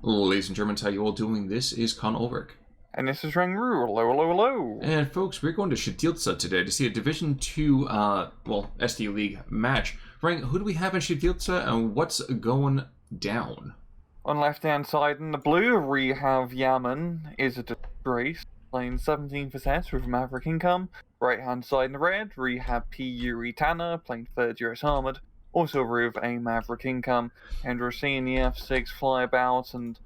Ladies and gentlemen, how you all doing? This is Con Ulrich. And this is Rangru. Hello, hello, hello. And folks, we're going to Siedlce today to see a Division 2, SD League match. Rang, who do we have in Siedlce and what's going down? On left-hand side in the blue, we have Yamin, is a disgrace, playing 17% with Maverick income. Right-hand side in the red, we have P. Yuri Tanner, playing 3rd US Armored, also with a Maverick income. And we're seeing the F6 fly about and...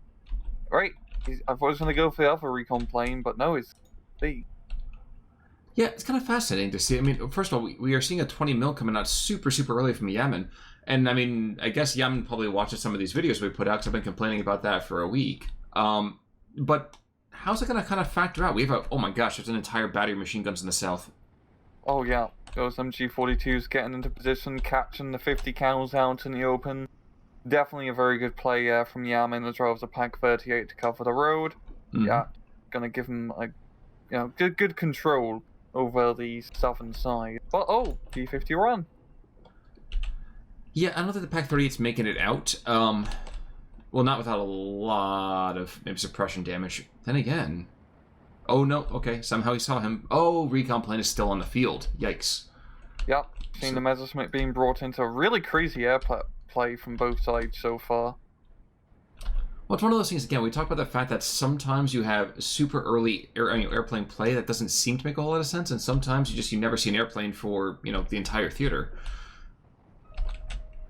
Right, I thought I was going to go for the other recon plane, but no, it's B. Yeah, it's kind of fascinating to see. I mean, first of all, we are seeing a 20 mil coming out super early from Yamin. And, I mean, I guess Yamin probably watches some of these videos we put out because I've been complaining about that for a week. But how's it going to kind of factor out? We have oh my gosh, there's an entire battery of machine guns in the south. Oh yeah, those MG42s getting into position, catching the 50 cals out in the open. Definitely a very good play from Yamin as well as a Pack 38 to cover the road. Mm-hmm. Yeah, gonna give him good control over the southern side. But oh, P-51. Yeah, I don't think the Pack 38's making it out. Well, not without a lot of maybe suppression damage. Then again, oh no, okay, somehow he saw him. Oh, recon plane is still on the field. Yikes. Yep, seeing the Messerschmitt being brought into a really crazy airplay from both sides so far. Well, it's one of those things, again, we talk about the fact that sometimes you have super early airplane play that doesn't seem to make a whole lot of sense, and sometimes you never see an airplane for, the entire theater.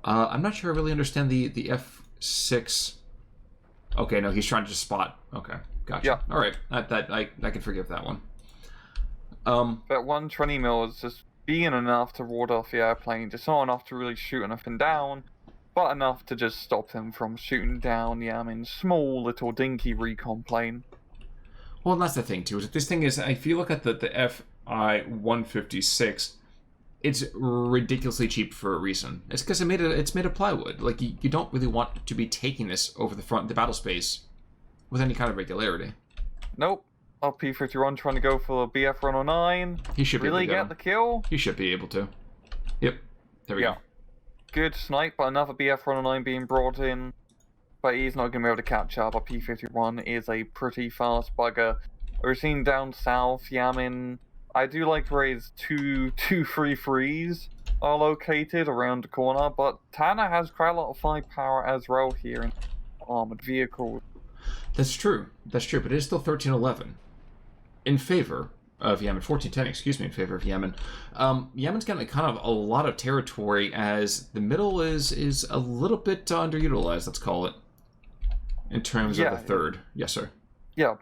I'm not sure I really understand the F6. Okay, no, he's trying to just spot. Okay, gotcha. Yeah. All right, I can forgive that one. That 120 mil is just being enough to ward off the airplane, just not enough to really shoot anything down, but enough to just stop him from shooting down the Yamin's small little dinky recon plane. Well, that's the thing too. Is that this thing is, if you look at the FI-156, it's ridiculously cheap for a reason. It's because it's made of plywood. Like you don't really want to be taking this over the battle space with any kind of regularity. Nope. P-51 trying to go for a BF-109. He should really get the kill. He should be able to. Yep. There we go. Good snipe, but another BF-109 being brought in. But he's not going to be able to catch up. A P-51 is a pretty fast bugger. We're seeing down south, Yamin. I do like where his two 3-3s are located around the corner, but Tanner has quite a lot of firepower as well here in armored vehicles. That's true, but it is still 13-11 in favor of Yamin. 14-10, excuse me, in favor of Yamin. Yamin's got kind of a lot of territory as the middle is a little bit underutilized, let's call it, in terms of the third. Yes, sir. Yeah.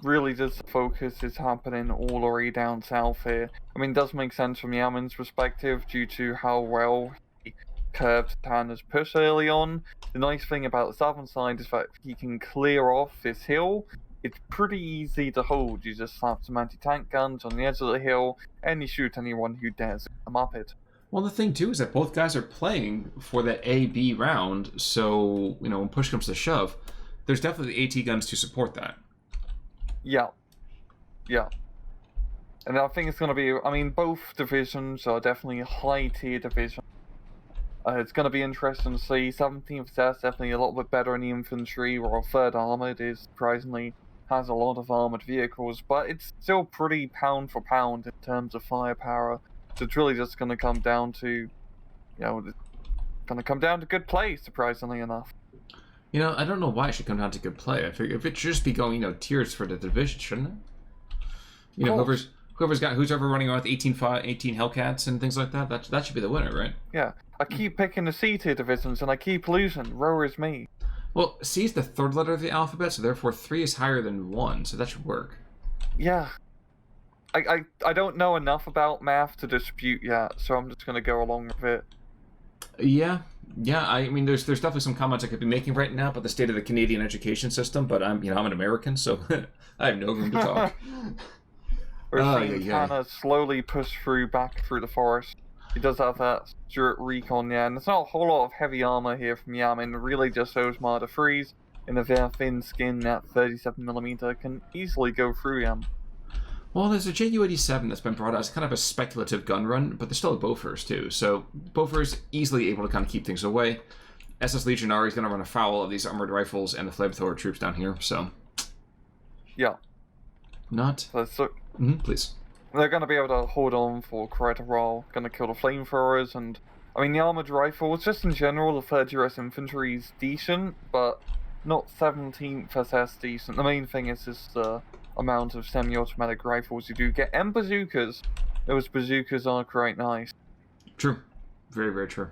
Really just the focus is happening all the way down south here. I mean, it does make sense from Yamin's perspective due to how well he curbed Tanner's push early on. The nice thing about the southern side is that he can clear off this hill. It's pretty easy to hold. You just slap some anti-tank guns on the edge of the hill and you shoot anyone who dares come up it. Well, the thing too is that both guys are playing for that A-B round, so, when push comes to shove, there's definitely AT guns to support that. Yeah. And I think it's going to be, both divisions are definitely high-tier divisions. It's going to be interesting to see. 17th SS definitely a little bit better in the infantry, while 3rd Armored is surprisingly has a lot of armored vehicles, but it's still pretty pound for pound in terms of firepower. So it's really just going to come down to, good play, surprisingly enough. I don't know why it should come down to good play. I figure if it should just be going, tiers for the division, shouldn't it? Who's ever running around with 18 Hellcats and things like that, that should be the winner, right? Yeah. I keep picking the C-tier divisions and I keep losing. Row is me. Well, C is the 3rd letter of the alphabet, so therefore 3 is higher than 1, so that should work. Yeah. I don't know enough about math to dispute yet, so I'm just going to go along with it. Yeah, I mean, there's definitely some comments I could be making right now about the state of the Canadian education system, but I'm an American, so I have no room to talk. We're seeing Tanner slowly push back through the forest. He does have that Stuart recon, and there's not a whole lot of heavy armor here from Yamin. Really just those Marder 3s in a very thin skin that 37mm can easily go through him. Well, there's a Ju-87 that's been brought out as kind of a speculative gun run, but there's still a Bofors too. So Bofors easily able to kind of keep things away. SS Legionary is going to run afoul of these armored rifles and the flamethrower troops down here, so... Yeah. Not... So please. they're going to be able to hold on for quite a while. Going to kill the flamethrowers, and... I mean, the armored rifles, just in general, the 3rd US infantry is decent, but not 17th SS decent. The main thing is just the amount of semi-automatic rifles you do get, and bazookas. Those bazookas are quite nice. True. Very, very true.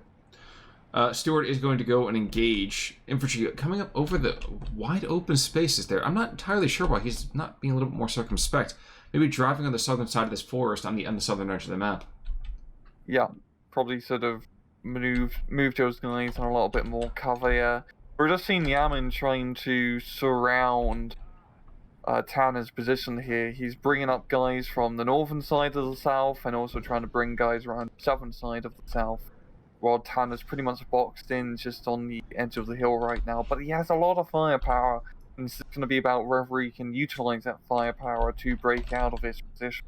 Stewart is going to go and engage infantry coming up over the wide open spaces there. I'm not entirely sure why he's not being a little bit more circumspect. Maybe driving on the southern side of this forest on the southern edge of the map. Yeah, probably sort of moved those guys on a little bit more cover here. We're just seeing Yamin trying to surround Tanner's position here. He's bringing up guys from the northern side of the south and also trying to bring guys around the southern side of the south. While Tanner's pretty much boxed in just on the edge of the hill right now. But he has a lot of firepower, and it's going to be about whether he can utilize that firepower to break out of his position.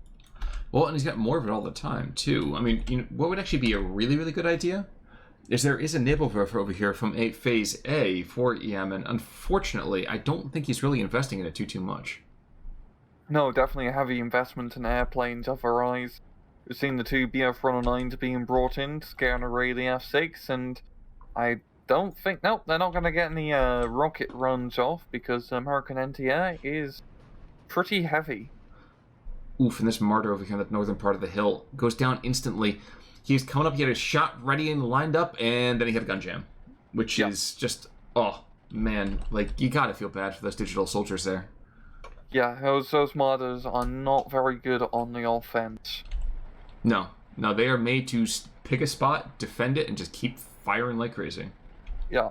Well, and he's got more of it all the time, too. I mean, what would actually be a really, really good idea is there is a naval buffer over here from Phase A for Yamin. Unfortunately, I don't think he's really investing in it too much. No, definitely a heavy investment in airplanes otherwise. We've seen the 2 BF-109s being brought in to scare and array the F-6, and I don't think... Nope, they're not going to get any rocket runs off, because American anti-air is pretty heavy. Oof, and this martyr over here in the northern part of the hill goes down instantly. He's coming up, he had his shot ready and lined up, and then he had a gun jam. Which is just... Oh, man. Like, you gotta feel bad for those digital soldiers there. Yeah, those martyrs are not very good on the offense. No, they are made to pick a spot, defend it, and just keep firing like crazy. Yeah,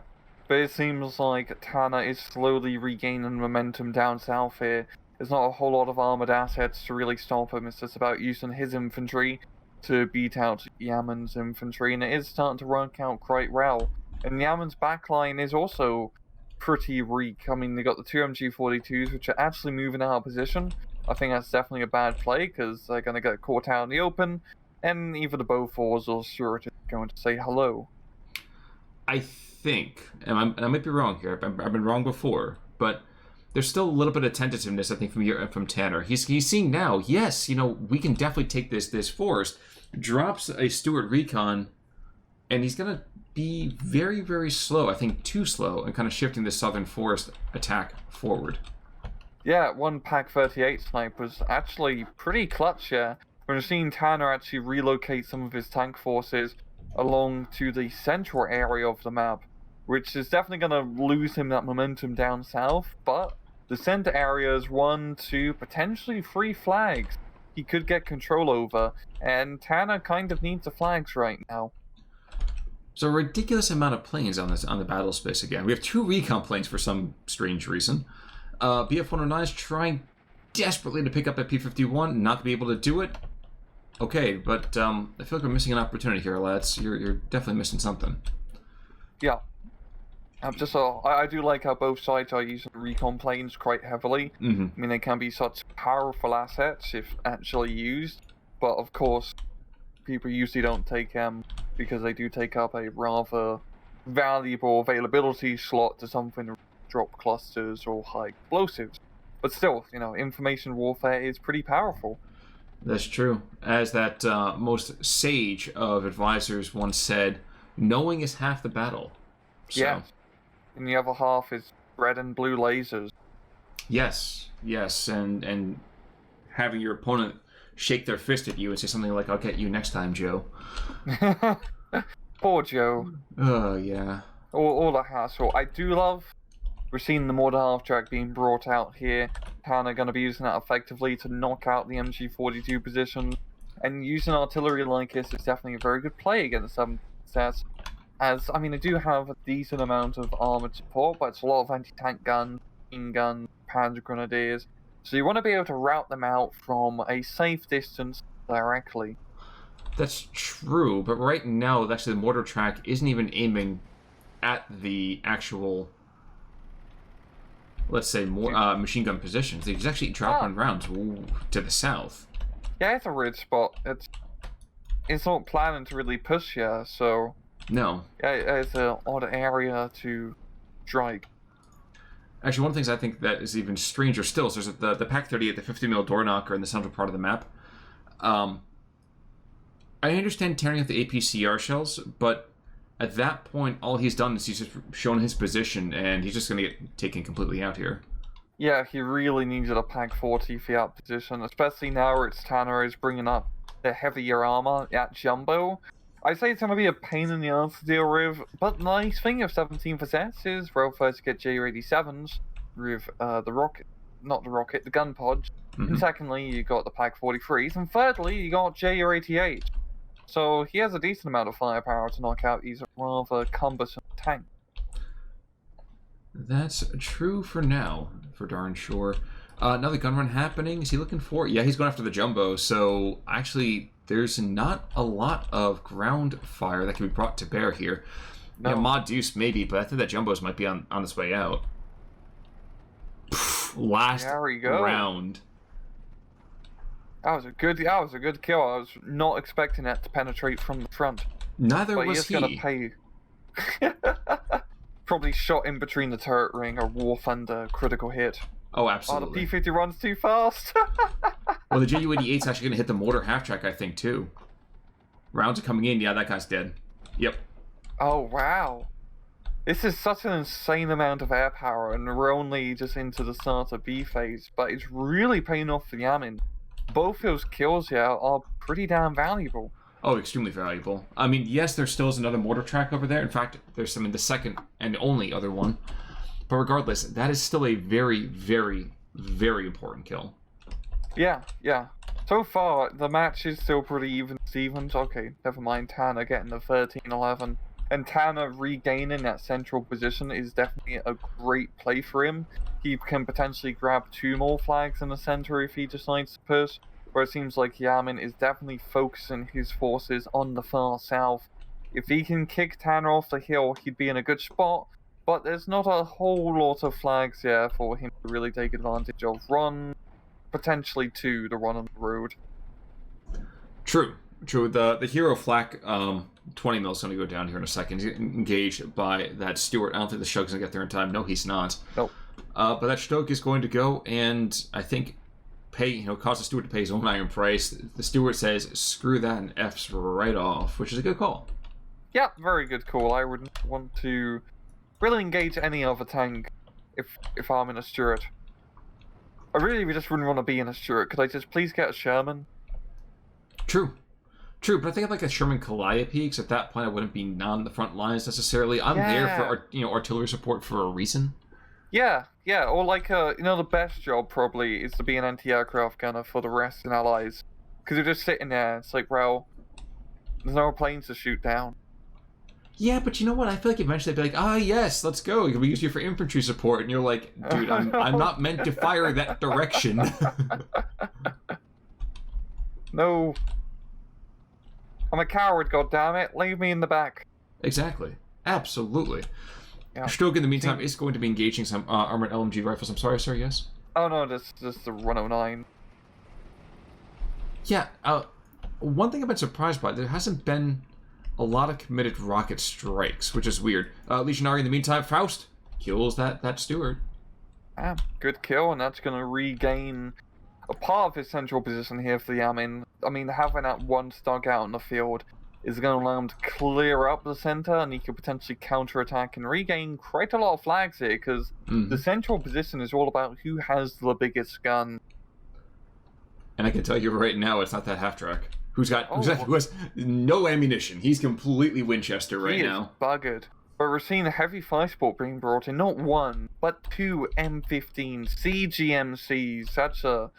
but it seems like Tanner is slowly regaining momentum down south here. There's not a whole lot of armored assets to really stop him. It's just about using his infantry to beat out Yamin's infantry, and it is starting to work out quite well. And Yamin's backline is also pretty weak. I mean, they got the 2 MG42s, which are actually moving out of position. I think that's definitely a bad play, because they're going to get caught out in the open, and either the Beauforts or Stuart is going to say hello. I think, and I might be wrong here, I've been wrong before, but there's still a little bit of tentativeness, I think, from Tanner. He's seeing now, yes, we can definitely take this forest, drops a Stuart recon, and he's going to be very, very slow, I think too slow, and kind of shifting the southern forest attack forward. Yeah, one Pak-38 snipe was actually pretty clutch here. We're seeing Tanner actually relocate some of his tank forces along to the central area of the map, which is definitely going to lose him that momentum down south, but the center area is 1, 2, potentially 3 flags he could get control over, and Tanner kind of needs the flags right now. So a ridiculous amount of planes on the battle space again. We have 2 recon planes for some strange reason. BF-109 is trying desperately to pick up that P-51, not to be able to do it. Okay, but I feel like we're missing an opportunity here, lads. You're definitely missing something. Yeah. I do like how both sides are using recon planes quite heavily. Mm-hmm. I mean, they can be such powerful assets if actually used, but of course, people usually don't take them because they do take up a rather valuable availability slot to something drop clusters or high explosives. But still, information warfare is pretty powerful. That's true. As that most sage of advisors once said, knowing is half the battle. So. Yeah. And the other half is red and blue lasers. Yes, and having your opponent shake their fist at you and say something like, I'll get you next time, Joe. Poor Joe. Oh, yeah. All the hassle. I do love... We're seeing the mortar half-track being brought out here. Tanner going to be using that effectively to knock out the MG42 position. And using artillery like this is definitely a very good play against some sets. As, I mean, they do have a decent amount of armored support, but it's a lot of anti-tank guns, machine guns, Panzer grenadiers. So you want to be able to route them out from a safe distance directly. That's true, but right now, actually, the mortar track isn't even aiming at the actual... let's say, more machine gun positions. He's actually dropping rounds to the south. Yeah, it's a weird spot. It's not planning to really push here, so No. Yeah, it's an odd area to strike. Actually, one of the things I think that is even stranger still is there's the Pak-38, the 50 mil door knocker in the central part of the map. I understand tearing out the APCR shells, but at that point, all he's done is he's just shown his position, and he's just going to get taken completely out here. Yeah, he really needed a Pak-40 for that position, especially now where Tanner is bringing up the heavier armor at Jumbo. I'd say it's going to be a pain in the ass to deal with, but the nice thing of 17% is, well, first you get Ju-87s with the gun pods, and secondly, you got the Pak-43s, and thirdly, you got Ju-88. So he has a decent amount of firepower to knock out these rather cumbersome tanks. That's true for now, for darn sure. Another gun run happening. Is he looking for? Yeah, he's going after the Jumbo. So actually, there's not a lot of ground fire that can be brought to bear here. No. Yeah, Mod Deuce maybe, but I think that Jumbo's might be on its way out. Last round. That was a good kill. I was not expecting that to penetrate from the front. Neither was he. Gonna pay. Probably shot in between the turret ring, a War Thunder critical hit. Oh, absolutely. Oh, the P-50 runs too fast. Well, the Ju-88's actually going to hit the mortar half-track, I think, too. Rounds are coming in. Yeah, that guy's dead. Yep. Oh, wow. This is such an insane amount of air power, and we're only just into the start of B phase, but it's really paying off for Yamin. Both those kills here are pretty damn valuable. Oh, extremely valuable. I mean, yes, there still is another mortar track over there. In fact, there's some in the second and only other one. But regardless, that is still a very, very, very important kill. Yeah. So far, the match is still pretty even Stevens. Okay, never mind Tanner getting the 13-11. And Tanner regaining that central position is definitely a great play for him. He can potentially grab 2 more flags in the center if he decides to push. Where it seems like Yamin is definitely focusing his forces on the far south. If he can kick Tanner off the hill, he'd be in a good spot, but there's not a whole lot of flags here for him to really take advantage of. Potentially 2 to run on the road. True. The hero flak, 20 mil is going to go down here in a second. He's engaged by that Stewart. I don't think the Shug's going to get there in time. No, he's not. Nope. But that Stoke is going to go, and I think cause the Stewart to pay his own iron price. The Stewart says, screw that, and F's right off, which is a good call. Yeah, very good call. I wouldn't want to really engage any other tank if I'm in a Stewart. I really just wouldn't want to be in a Stewart. Could I just please get a Sherman? True, but I think I'd like a Sherman Calliope, because at that point I wouldn't be on the front lines necessarily. I'm there for artillery support for a reason. Yeah, or like, the best job probably is to be an anti-aircraft gunner for the Western Allies. Because you're just sitting there, it's like, well, there's no planes to shoot down. Yeah, but you know what? I feel like eventually they'd be like, yes, let's go. We use you for infantry support. And you're like, dude, I'm not meant to fire that direction. No. I'm a coward, goddammit. Leave me in the back. Exactly. Absolutely. Yeah. Stoke, in the meantime, is going to be engaging some armored LMG rifles. I'm sorry, sir, yes? Oh, no, this is the 109. Yeah, one thing I've been surprised by, there hasn't been a lot of committed rocket strikes, which is weird. Legionary, in the meantime, Faust kills that Stewart. Ah, good kill, and that's going to regain a part of his central position here for the Yamin. I mean, having that one Stug out in the field is going to allow him to clear up the center, and he could potentially counterattack and regain quite a lot of flags here, because the central position is all about who has the biggest gun. And I can tell you right now, it's not that half-track. Who has no ammunition. He's completely Winchester right now. He is buggered. But we're seeing a heavy fire support being brought in. Not 1, but 2 M15 CGMCs. That's a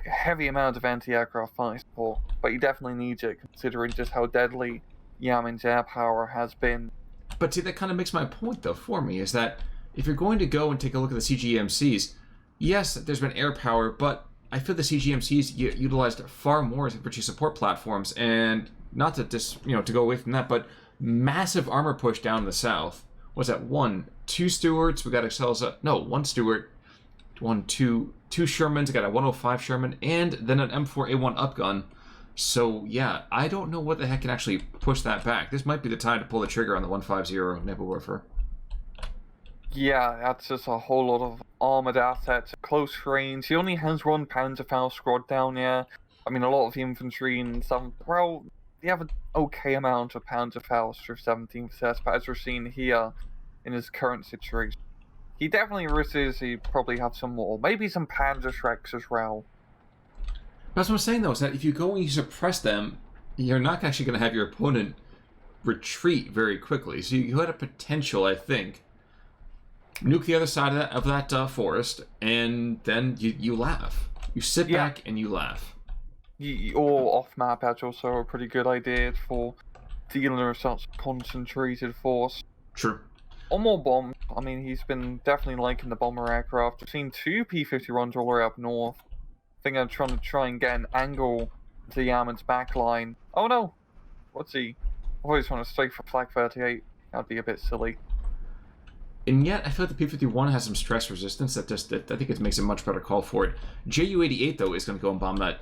heavy amount of anti-aircraft fire support. But you definitely need it, considering just how deadly Yamin's air power has been. But see, that kind of makes my point, though, for me, is that if you're going to go and take a look at the CGMCs, yes, there's been air power, but I feel the CGMCs utilized far more as infantry support platforms, and not to just, to go away from that, but massive armor push down in the south. What's that? 2 Stewarts, we got Excelsa, no, 1 Stewart, 2 Shermans, we got a 105 Sherman, and then an M4A1 upgun. So, yeah, I don't know what the heck can actually push that back. This might be the time to pull the trigger on the 150 Nebelwerfer. Yeah, that's just a whole lot of armored assets at close range. He only has one Panzer squad down here. I mean, a lot of the infantry and some. Well, they have an okay amount of Panzer for 17th sets, but as we're seeing here in his current situation, he definitely risks. He probably have some more, maybe some Panzer Shreks as well. That's what I'm saying, though, is that if you go and you suppress them, you're not actually going to have your opponent retreat very quickly. So you had a potential, I think, nuke the other side of that forest, and then you laugh. You sit back and you laugh. Or off-map, that's also a pretty good idea for dealing with such concentrated force. True. Or more bombs. I mean, he's been definitely liking the bomber aircraft. I've seen 2 P-51s all the way up north. I think I'm try and get an angle to Yamin's backline. Oh no! What's he? I always want to strike for Flag 38. That'd be a bit silly. And yet, I feel like the P-51 has some stress resistance. I think it makes a much better call for it. Ju-88, though, is going to go and bomb that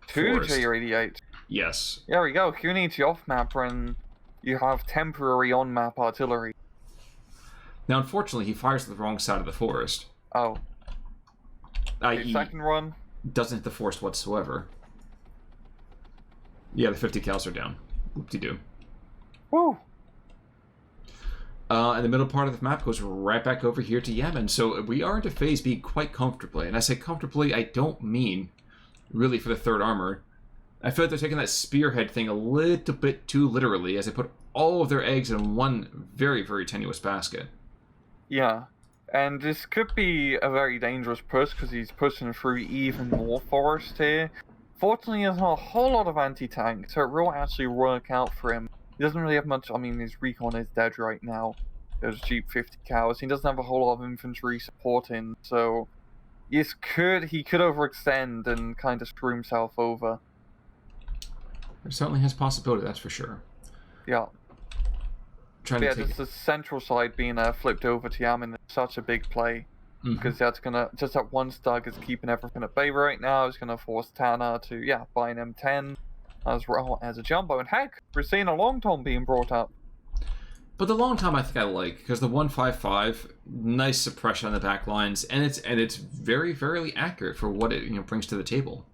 2 forest. Ju-88. Yes. There we go. You need to off-map when you have temporary on-map artillery. Now, unfortunately, he fires to the wrong side of the forest. Oh. I.e., second run? doesn't hit the forest whatsoever. Yeah, the 50 cals are down. Whoop-de-doo. Woo! And the middle part of the map goes right back over here to Yamin. So we are into Phase B quite comfortably. And I say comfortably, I don't mean really for the third armor. I feel like they're taking that spearhead thing a little bit too literally as they put all of their eggs in one very, very tenuous basket. Yeah. And this could be a very dangerous push because he's pushing through even more forest here. Fortunately, there's not a whole lot of anti-tank, so it will actually work out for him. He doesn't really have much. I mean, his recon is dead right now. There's Jeep 50 cows. He doesn't have a whole lot of infantry supporting, so he could overextend and kind of screw himself over. There certainly has possibility, that's for sure. Yeah. Just the central side being flipped over to Yamin is such a big play. Because that's gonna just that one stug is keeping everything at bay right now. It's gonna force Tanner to buy an M10 as well as a jumbo. And heck, we're seeing a long tom being brought up. But the long tom I think I like because the 155 nice suppression on the back lines, and it's very very accurate for what it brings to the table.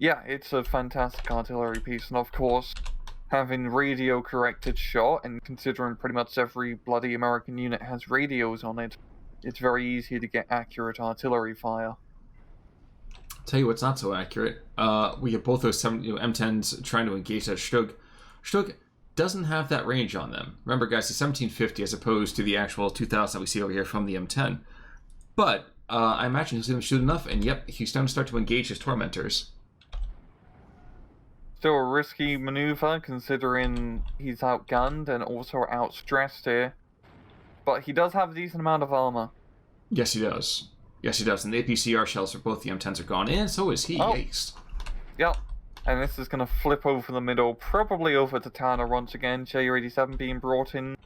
Yeah, it's a fantastic artillery piece, and of course, having radio corrected shot, and considering pretty much every bloody American unit has radios on it, it's very easy to get accurate artillery fire. Tell you what's not so accurate. We have both those M10s trying to engage that Stug. Stug doesn't have that range on them. Remember, guys, the 1750 as opposed to the actual 2000 that we see over here from the M10. But I imagine he'll see them shoot enough, and yep, he's going to start to engage his tormentors. Still a risky maneuver, considering he's outgunned and also outstressed here. But he does have a decent amount of armor. Yes, he does. Yes, he does. And the APCR shells for both the M10s are gone, and so is he. Oh. Yikes. Yep. And this is going to flip over the middle, probably over to Tanner once again. Ju-87 being brought in.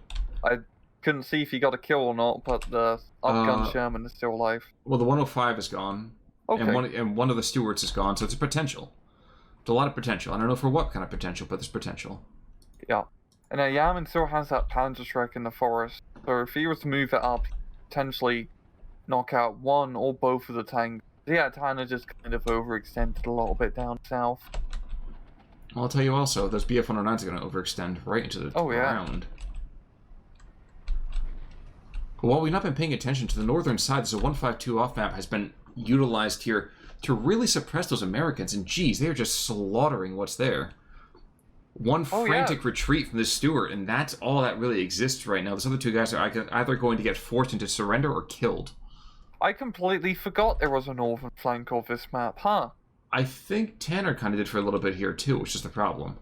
I couldn't see if he got a kill or not, but the outgunned Sherman is still alive. Well, the 105 is gone. Okay. And one of the Stewarts is gone, so it's a potential. It's a lot of potential. I don't know for what kind of potential, but there's potential. Yeah. And Yamin still has that Panzer Shrek in the forest, so if he was to move it up, potentially knock out one or both of the tanks. Yeah, Tanner just kind of overextended a little bit down south. I'll tell you also, those BF-109s are going to overextend right into the ground. While we've not been paying attention to the northern side, so 152 off-map has been utilized here to really suppress those Americans, and geez, they're just slaughtering what's there. One frantic retreat from the Stewart, and that's all that really exists right now. Those other two guys are either going to get forced into surrender or killed. I completely forgot there was a northern flank of this map, huh? I think Tanner kind of did for a little bit here too, which is the problem.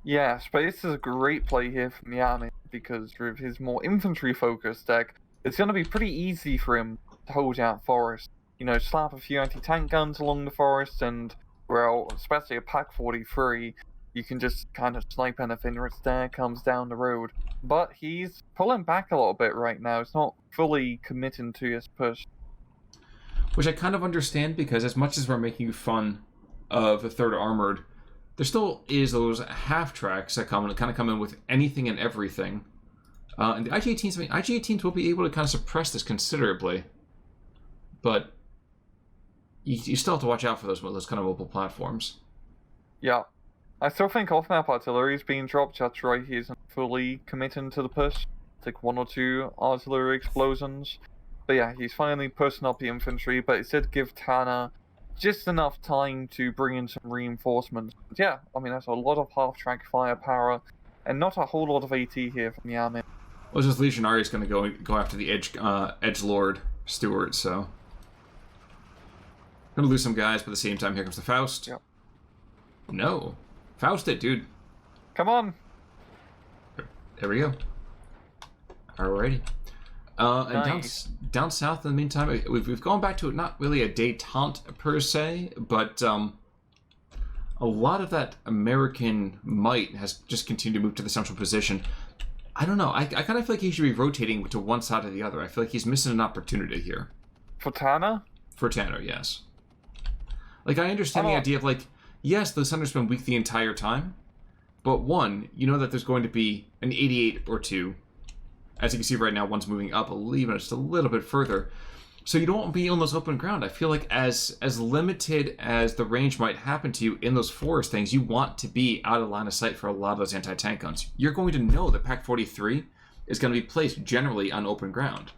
Yes, but this is a great play here from Yamin, because with his more infantry-focused deck, it's going to be pretty easy for him to hold out forest. Slap a few anti-tank guns along the forest, and, well, especially a Pak-43, you can just kind of snipe anything that comes down the road. But he's pulling back a little bit right now. It's not fully committing to his push. Which I kind of understand, because as much as we're making fun of the 3rd Armored there still is those half tracks that kind of come in with anything and everything. And the IG-18s, IG-18s will be able to kind of suppress this considerably. But you still have to watch out for those kind of mobile platforms. Yeah. I still think off-map artillery is being dropped. That's right, he isn't fully committing to the push. It's like 1 or 2 artillery explosions. But yeah, he's finally pushing up the infantry, but it did give Tanner just enough time to bring in some reinforcements. But yeah, I mean, that's a lot of half-track firepower, and not a whole lot of AT here from Yamin. Well, just Legionary is going to go after the Edge Lord Stewart, so... Gonna lose some guys, but at the same time, here comes the Faust. Yep. No. Faust it, dude. Come on! There we go. Alrighty. And Nice. down south, in the meantime, we've gone back to it, not really a détente per se, but a lot of that American might has just continued to move to the central position. I don't know. I kind of feel like he should be rotating to one side or the other. I feel like he's missing an opportunity here. For Tanner? For Tanner, yes. Like, I understand the idea of, like, yes, the center's been weak the entire time, but one, you know that there's going to be an 88 or 2. As you can see right now, one's moving up, even just a little bit further. So you don't want to be on those open ground. I feel like as limited as the range might happen to you in those forest things, you want to be out of line of sight for a lot of those anti-tank guns. You're going to know that Pak-43 is going to be placed generally on open ground.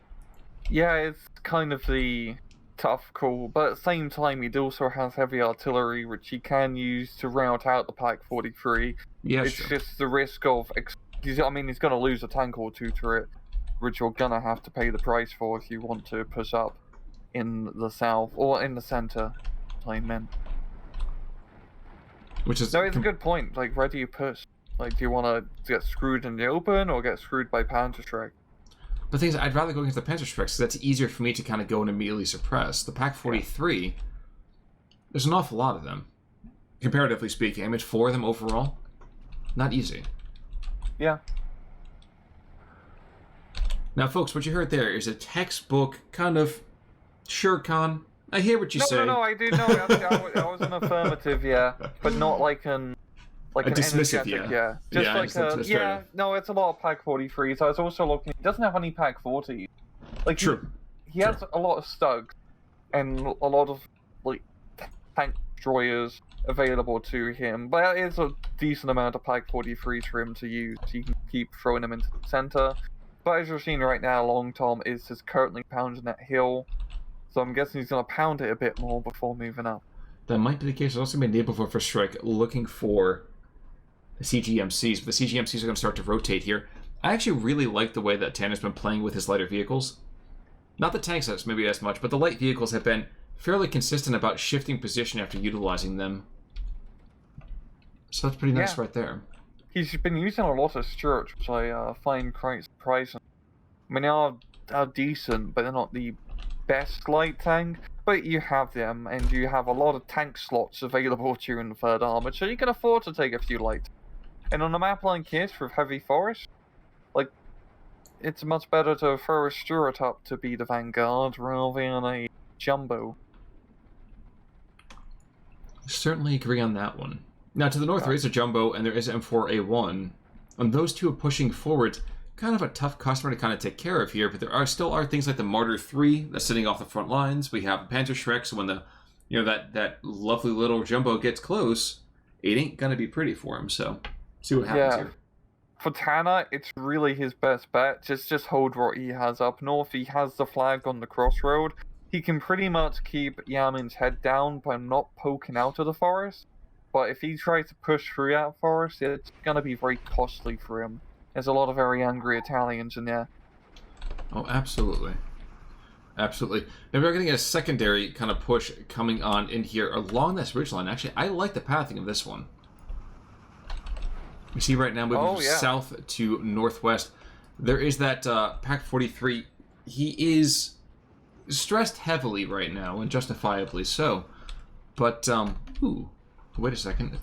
Yeah, it's kind of the tough call, but at the same time, he also has heavy artillery, which he can use to rout out the Pak-43. Yeah, it's sure. just the risk of... he's going to lose a tank or 2 to it, which you're going to have to pay the price for if you want to push up in the south, or in the center, I meant. Which is... No, it's a good point. Like, where do you push? Like, do you want to get screwed in the open, or get screwed by Panzer strike? But the thing is, I'd rather go against the Panzer strikes, because that's easier for me to kind of go and immediately suppress. The Pak-43, there's an awful lot of them, comparatively speaking. I mean, 4 of them overall, not easy. Yeah. Now, folks, what you heard there is a textbook kind of, sure, Con, I hear what you say. No, I do know. I was an affirmative, yeah, but not like an... Like a an dismissive, energetic, yeah. Just Yeah, like no, it's a lot of Pak-43s. I was also looking... He doesn't have any Pak-40s. Like, True. He has a lot of Stugs, and a lot of, like, tank destroyers available to him, but it is a decent amount of Pak-43s for him to use, so you can keep throwing them into the center. But as you're seeing right now, Long Tom is just currently pounding that hill, so I'm guessing he's going to pound it a bit more before moving up. That might be the case. There's also been Naval Warfare Strike looking for the CGMCs, but the CGMCs are going to start to rotate here. I actually really like the way that Tanner's been playing with his lighter vehicles. Not the tank sets, maybe as much, but the light vehicles have been fairly consistent about shifting position after utilizing them. So that's pretty nice right there. He's been using a lot of Stuarts, which I find quite surprising. I mean, they are decent, but they're not the best light tank. But you have them, and you have a lot of tank slots available to you in the third armor, so you can afford to take a few light. And on a map like this with heavy forest, like, it's much better to throw a Stuart up to be the vanguard rather than a jumbo. Certainly agree on that one. Now, to the north, there is a jumbo, and there is an M4A1. And those two are pushing forward. Kind of a tough customer to kind of take care of here, but there still are things like the Martyr 3 that's sitting off the front lines. We have Panzer Shrek, so when that lovely little jumbo gets close, it ain't gonna be pretty for him. So see what happens here. For Tanner, it's really his best bet. Just hold what he has up north. He has the flag on the crossroad. He can pretty much keep Yamin's head down by not poking out of the forest. But if he tries to push through that forest, it's gonna be very costly for him. There's a lot of very angry Italians in there. Oh, absolutely. Absolutely. Now we're getting a secondary kind of push coming on in here along this ridgeline. Actually, I like the pathing of this one. You see right now, moving from south to northwest, there is that Pak-43. He is stressed heavily right now, and justifiably so. But, ooh, wait a second.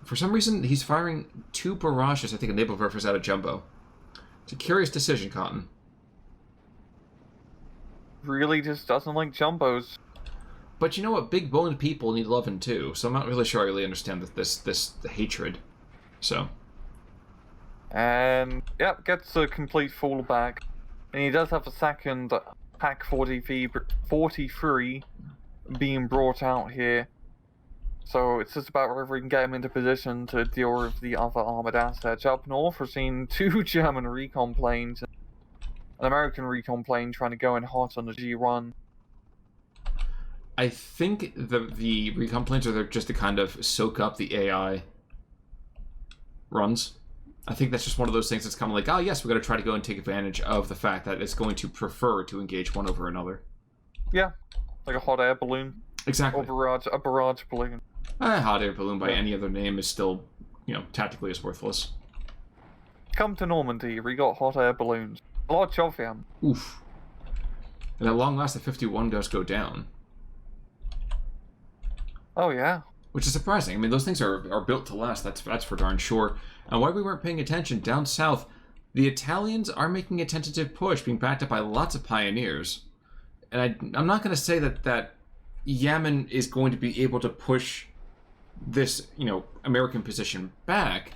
For some reason, he's firing 2 barrages, I think, a naval versus out of jumbo. It's a curious decision, Cotton. Really just doesn't like jumbos. But you know what? Big boned people need loving too, so I'm not really sure I really understand this hatred. So. And, yep, gets a complete fallback. And he does have a second Pack 43 being brought out here. So it's just about whether we can get him into position to deal with the other armored assets. Up north, we're seeing 2 German recon planes, an American recon plane trying to go in hot on the G1. I think the recon planes are there just to kind of soak up the AI runs. I think that's just one of those things that's kind of like, oh yes, we're going to try to go and take advantage of the fact that it's going to prefer to engage one over another. Yeah, like a hot air balloon. Exactly. Or a barrage balloon. A hot air balloon by any other name is still, tactically is worthless. Come to Normandy, we got hot air balloons. A lot of them. Oof. And at long last, the 51 does go down. Oh yeah. Which is surprising. I mean, those things are built to last. That's for darn sure. And why we weren't paying attention, down south, the Italians are making a tentative push, being backed up by lots of pioneers. And I'm not going to say that Yamin is going to be able to push this, American position back,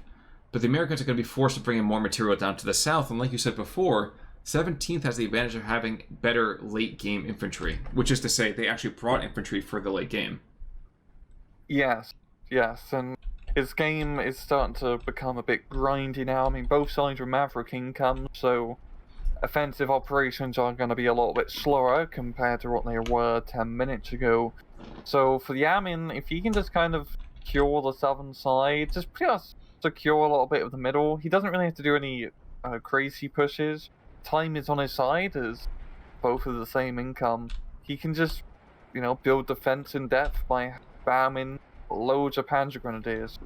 but the Americans are going to be forced to bring in more material down to the south. And like you said before, 17th has the advantage of having better late-game infantry, which is to say they actually brought infantry for the late game. Yes, and his game is starting to become a bit grindy now. I mean, both sides are Maverick income, so offensive operations are going to be a little bit slower compared to what they were 10 minutes ago. So for Yamin, if he can just kind of secure the southern side, just pretty much secure a little bit of the middle, he doesn't really have to do any crazy pushes. Time is on his side, as both of the same income. He can just, build defense in depth by spamming loads of Panzer grenadiers.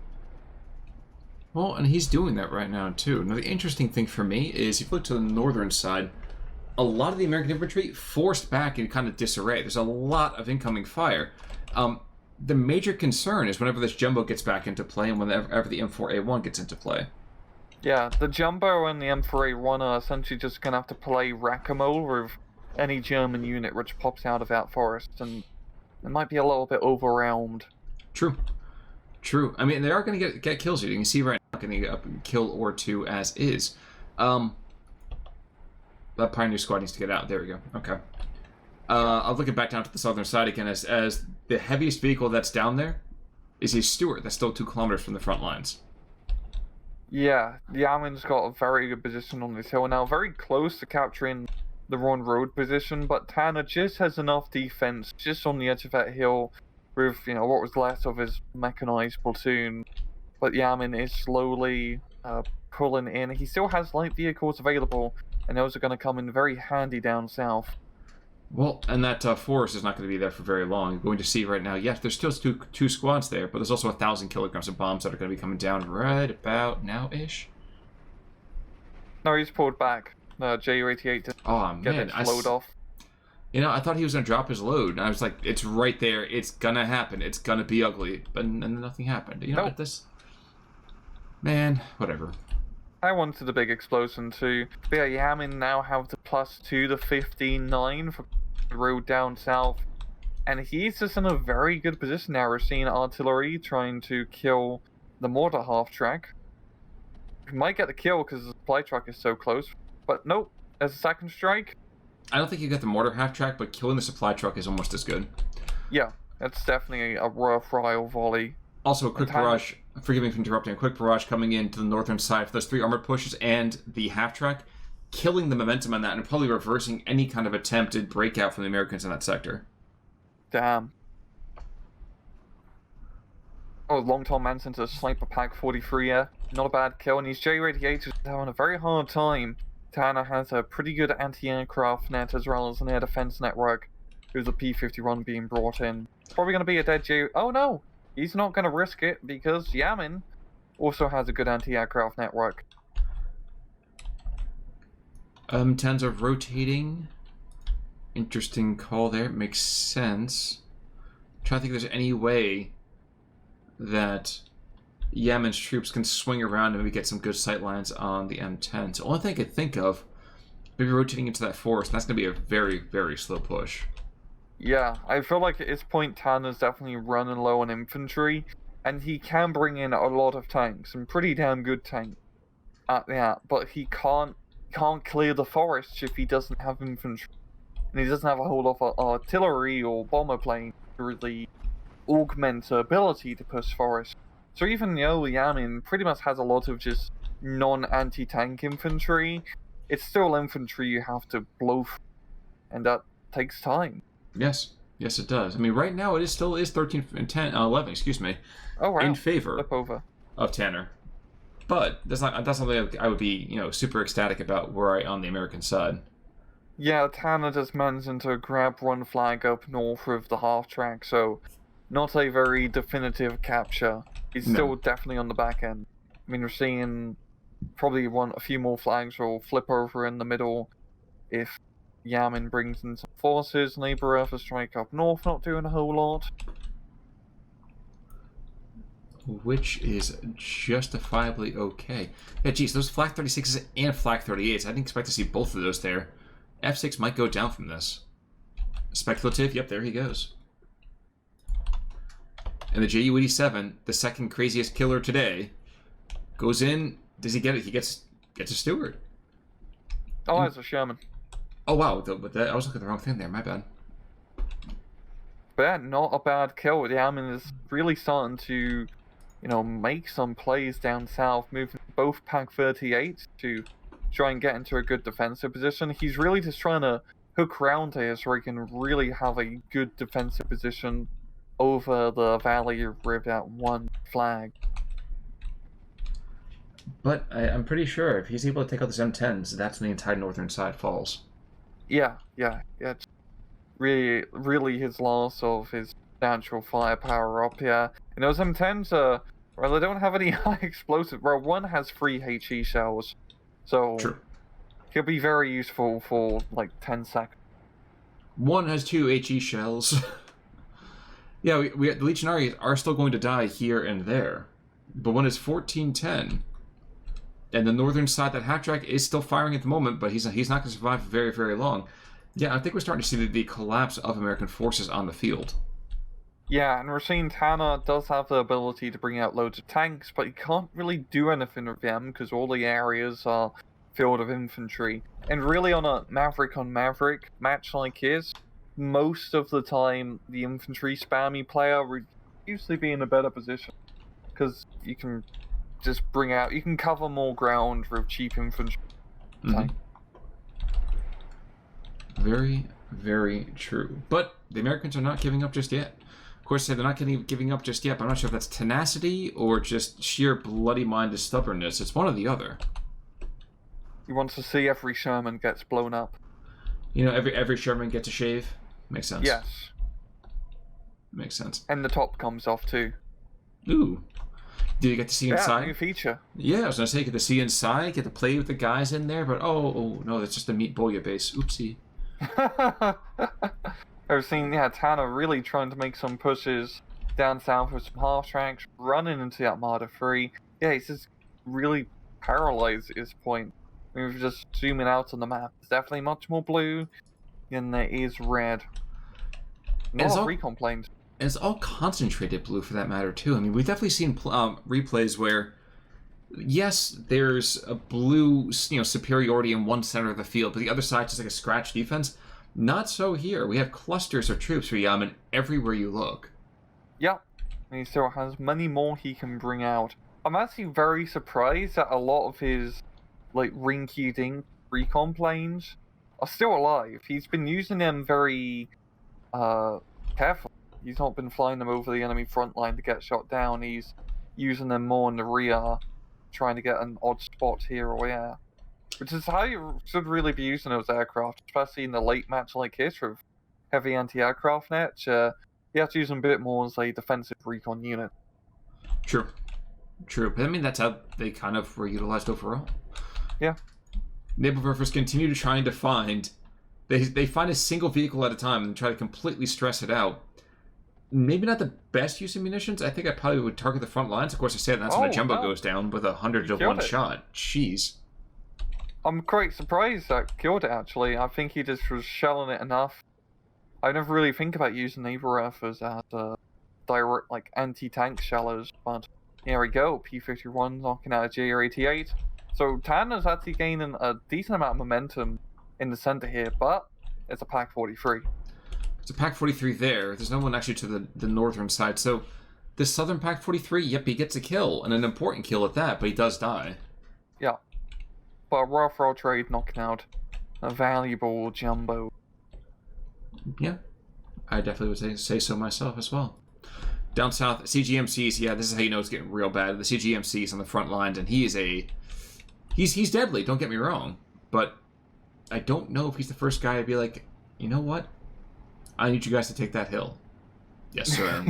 Well, and he's doing that right now, too. Now, the interesting thing for me is, if you look to the northern side, a lot of the American infantry forced back in kind of disarray. There's a lot of incoming fire. The major concern is whenever this jumbo gets back into play and whenever the M4A1 gets into play. Yeah, the jumbo and the M4A1 are essentially just going to have to play whack-a-mole with any German unit which pops out of that forest, and it might be a little bit overwhelmed. True. I mean, they are going to get kills here. You can see right now getting a kill or two as is. That Pioneer squad needs to get out. There we go. Okay. I'm looking back down to the southern side again as the heaviest vehicle that's down there is a Stuart that's still 2 kilometers from the front lines. Yeah, Yamin's got a very good position on this hill now, very close to capturing the Ron Road position, but Tanner just has enough defense just on the edge of that hill with, what was left of his mechanized platoon. But Yamin is slowly pulling in. He still has light vehicles available, and those are going to come in very handy down south. Well, and that forest is not going to be there for very long. You're going to see right now, yes, there's still two squads there, but there's also 1,000 kilograms of bombs that are going to be coming down right about now-ish. No, he's pulled back. Ju-88 to get its load off. I thought he was going to drop his load, and I was like, it's right there. It's going to happen. It's going to be ugly. But and then nothing happened. Nope. Man, whatever. I wanted a big explosion too. But yeah, Yamin now have the +2 to 15-9 for the road down south. And he's just in a very good position now. We're seeing artillery trying to kill the mortar half-track. We might get the kill because the supply truck is so close. But nope, as a second strike. I don't think you get the mortar half-track, but killing the supply truck is almost as good. Yeah, that's definitely a worthwhile volley. Also, a quick barrage, forgive me for interrupting, a quick barrage coming in to the northern side for those 3 armored pushes and the half-track, killing the momentum on that and probably reversing any kind of attempted breakout from the Americans in that sector. Damn. Oh, Long Tom Manson to sniper Pack 43 here. Not a bad kill, and these Ju-88 is having a very hard time. Tanner has a pretty good anti-aircraft net as well as an air defense network. There's a P-51 being brought in. It's probably going to be a dead Ju. Oh no! He's not going to risk it because Yamin also has a good anti-aircraft network. Tens are rotating. Interesting call there. Makes sense. I'm trying to think if there's any way that Yamin's troops can swing around and maybe get some good sight lines on the M10. So the only thing I could think of, maybe rotating into that forest, and that's going to be a very, very slow push. Yeah, I feel like at this point Tanner's definitely running low on infantry, and he can bring in a lot of tanks, and pretty damn good tanks at that, but he can't clear the forest if he doesn't have infantry. And he doesn't have a whole lot of artillery or bomber planes to really augment the ability to push forest. So even though Yamin pretty much has a lot of just non-anti-tank infantry, it's still infantry you have to blow through, and that takes time. Yes, yes, it does. I mean, right now it still is 13 and 10, 11, excuse me, Oh wow! in favor Flip over. of Tanner. But that's something I would be super ecstatic about were I on the American side. Yeah, Tanner just managing to grab one flag up north of the half track, so not a very definitive capture. He's still definitely on the back end. I mean, we're seeing probably a few more flags will flip over in the middle if Yamin brings in some forces. Neighbor Earth strike up north, not doing a whole lot. Which is justifiably okay. Yeah, geez, those Flak 36s and Flak 38s, I didn't expect to see both of those there. F6 might go down from this. Speculative, yep, there he goes. And the Ju-87, the second craziest killer today, goes in. Does he get it? He gets a Stewart. Oh, it's a Sherman. Oh, wow. I was looking at the wrong thing there. My bad. But yeah, not a bad kill. Yamin is really starting to, make some plays down south, moving both Pack 38s to try and get into a good defensive position. He's really just trying to hook around here so he can really have a good defensive position over the valley with that one flag. But I'm pretty sure if he's able to take out the M10s, that's when the entire northern side falls. Yeah. It's really his loss of his substantial firepower up here. And those M10s they don't have any high explosive. Well, one has 3 HE shells, so True. He'll be very useful for like 10 seconds. One has 2 HE shells. Yeah, the Legionaries are still going to die here and there, but one is 1410, and the northern side, that half track, is still firing at the moment, but he's not going to survive very, very long. Yeah, I think we're starting to see the collapse of American forces on the field. Yeah, and we're seeing Tanner does have the ability to bring out loads of tanks, but he can't really do anything with them because all the areas are filled with infantry. And really on a Maverick on Maverick match like his, most of the time the infantry spammy player would usually be in a better position because you can just you can cover more ground with cheap infantry. Mm-hmm. Very, very true. But the Americans are not giving up just yet. Of course, they're not giving up just yet, but I'm not sure if that's tenacity or just sheer bloody-minded stubbornness. It's one or the other. He wants to see every Sherman gets blown up. Every Sherman gets a shave. Makes sense. Yes. Makes sense. And the top comes off too. Ooh. Do you get to see inside? Yeah, new feature. Yeah, I was going to say, get to see inside, get to play with the guys in there, but oh no, that's just a meat bouillabaisse. Oopsie. I've seen, Tanner really trying to make some pushes down south with some half tracks, running into that Armada 3. Yeah, he's just really paralyzed at this point. We're just zooming out on the map. It's definitely much more blue than there is red. Not recon planes. And it's all concentrated blue for that matter, too. I mean, we've definitely seen replays where, yes, there's a blue, superiority in one center of the field, but the other side's just like a scratch defense. Not so here. We have clusters of troops for Yamin everywhere you look. Yep. And he still has many more he can bring out. I'm actually very surprised that a lot of his, rinky-dink recon planes are still alive. He's been using them very carefully. He's not been flying them over the enemy front line to get shot down. He's using them more in the rear, trying to get an odd spot here or there. Which is how you should really be using those aircraft, especially in the late match like this with heavy anti-aircraft nets. You have to use them a bit more as a defensive recon unit. True. But I mean, that's how they kind of were utilized overall. Yeah. Naval Werfers continue to trying to find... They find a single vehicle at a time and try to completely stress it out. Maybe not the best use of munitions. I think I probably would target the front lines. Of course, I said that's when a jumbo goes down with 100 to 1 shot. Jeez. I'm quite surprised that killed it, actually. I think he just was shelling it enough I never really think about using either rifles as direct like anti-tank shells, but here we go. P-51 knocking out a JR-88. So Tanner's actually gaining a decent amount of momentum in the center here, but it's a Pak-43. It's a Pak-43 there. There's no one actually to the northern side. So this southern Pak-43, yep, he gets a kill, and an important kill at that, but he does die. Yeah. But a rough roll trade knocking out a valuable jumbo. Yeah, I definitely would say so myself as well. Down south, CGMCs, yeah, this is how you know it's getting real bad. The CGMC's on the front lines, and he is he's deadly, don't get me wrong. But I don't know if he's the first guy to be like, you know what? I need you guys to take that hill. Yes, sir.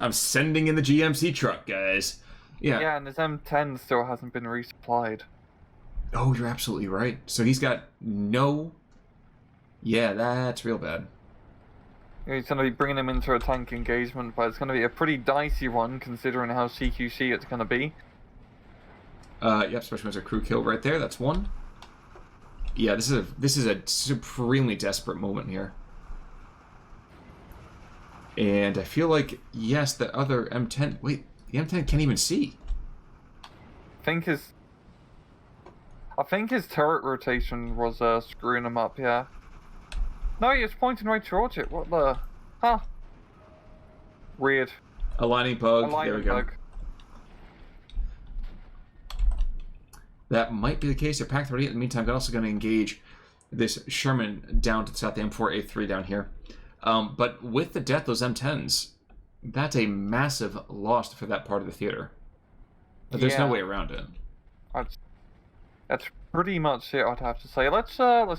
I'm sending in the GMC truck, guys. Yeah. Yeah, and his M10 still hasn't been resupplied. Oh, you're absolutely right. So he's got no... Yeah, that's real bad. He's going to be bringing him into a tank engagement, but it's going to be a pretty dicey one considering how CQC it's going to be. Yep, especially when there's a crew kill right there. That's one. Yeah, this is a supremely desperate moment here. And I feel like, yes, the other M10... Wait, the M10 can't even see. I think his turret rotation was screwing him up, yeah. No, he was pointing right towards it. What the... Huh. Weird. Aligning bug. There we go. Bug. That might be the case. Your Pak-38, in the meantime, is also going to engage this Sherman down to the south, the M4A3 down here. But with the death of those M10s, that's a massive loss for that part of the theater. But there's no way around it. That's pretty much it, I'd have to say. Let's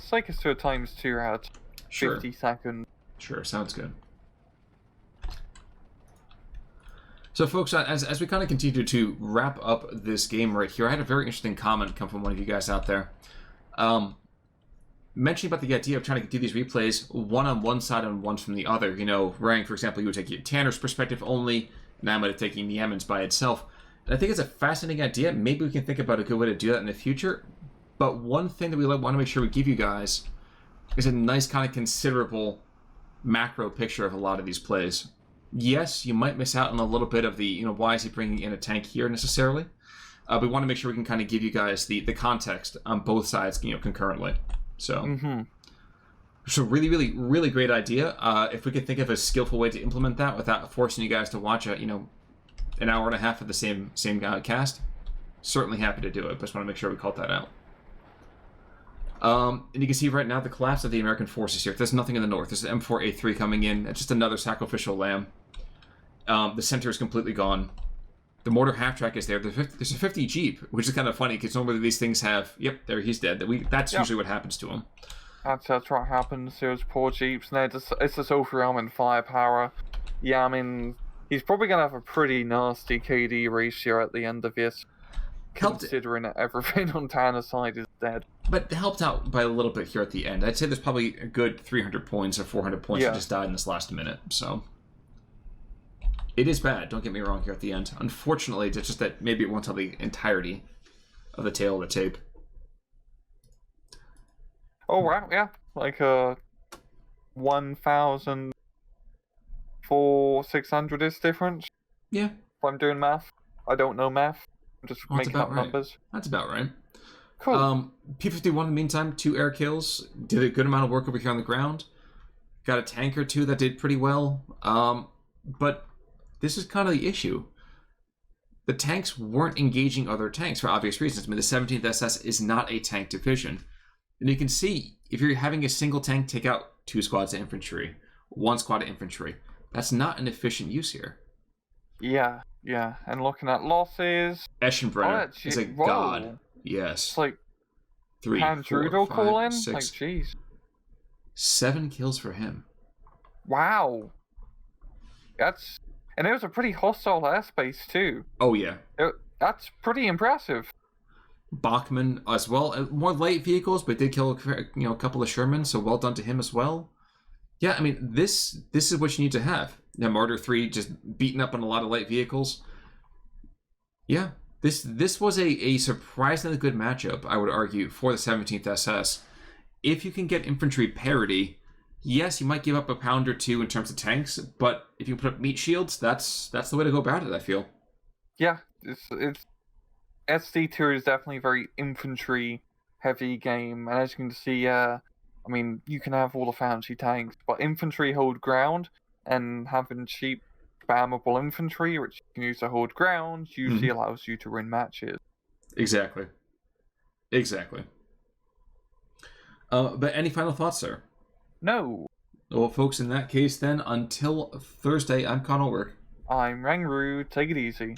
take us to a ×2 at 50 seconds. Sure, sounds good. So, folks, as we kind of continue to wrap up this game right here, I had a very interesting comment come from one of you guys out there. Mentioning about the idea of trying to do these replays one on one side and one from the other. You know, Rang, for example, you would take Tanner's perspective only, and I might have taken Yamin's by itself. And I think it's a fascinating idea. Maybe we can think about a good way to do that in the future. But one thing that we want to make sure we give you guys is a nice kind of considerable macro picture of a lot of these plays. Yes, you might miss out on a little bit of the, you know, why is he bringing in a tank here necessarily? We want to make sure we can kind of give you guys the context on both sides, you know, concurrently. So, so really, really, really great idea. If we could think of a skillful way to implement that without forcing you guys to watch a, you know, an hour and a half of the same cast, certainly happy to do it. But just want to make sure we call that out. And you can see right now the collapse of the American forces here. There's nothing in the north. There's an M4A3 coming in. It's just another sacrificial lamb. The center is completely gone. The mortar half-track is there. There's a 50 Jeep, which is kind of funny because normally these things have... Yep, there, he's dead. That's usually what happens to him. That's what happens to those poor Jeeps. And it's just overwhelming firepower. Yeah, I mean, he's probably going to have a pretty nasty KD ratio at the end of this. Considering that everything on Tanner's side is dead. But helped out by a little bit here at the end. I'd say there's probably a good 300 points or 400 points that just died in this last minute. So it is bad, don't get me wrong, here at the end. Unfortunately, it's just that maybe it won't tell the entirety of the tale of the tape. Oh, wow, yeah. Like 1,600 is difference. Yeah. If I'm doing math. I don't know math. I'm just making up numbers. That's about right. Cool. P-51 in the meantime, 2 air kills. Did a good amount of work over here on the ground. Got a tank or 2 that did pretty well. But this is kind of the issue. The tanks weren't engaging other tanks for obvious reasons. I mean, the 17th SS is not a tank division. And you can see, if you're having a single tank take out 2 squads of infantry, 1 squad of infantry, that's not an efficient use here. Yeah. And looking at losses... Eschenbrenner is a god. Yes. It's like... 3, Pandrudo 4, 5, call in? 6. Like, jeez. 7 kills for him. Wow. And it was a pretty hostile airspace, too. Oh, yeah. That's pretty impressive. Bachmann as well. More light vehicles, but did kill a couple of Sherman, so well done to him as well. Yeah, I mean, this is what you need to have. Now, Martyr 3 just beating up on a lot of light vehicles. Yeah, this was a surprisingly good matchup, I would argue, for the 17th SS. If you can get infantry parity, Yes, you might give up a pound or two in terms of tanks, but if you put up meat shields, that's the way to go about it, I feel. Yeah, it's SD2 is definitely a very infantry heavy game, and as you can see, I mean, you can have all the fancy tanks, but infantry hold ground, and having cheap spammable infantry, which you can use to hold ground, usually allows you to win matches. Exactly. But any final thoughts, sir? No, Well, folks, in that case, then, until Thursday, I'm Connell Work. I'm Rangru, take it easy.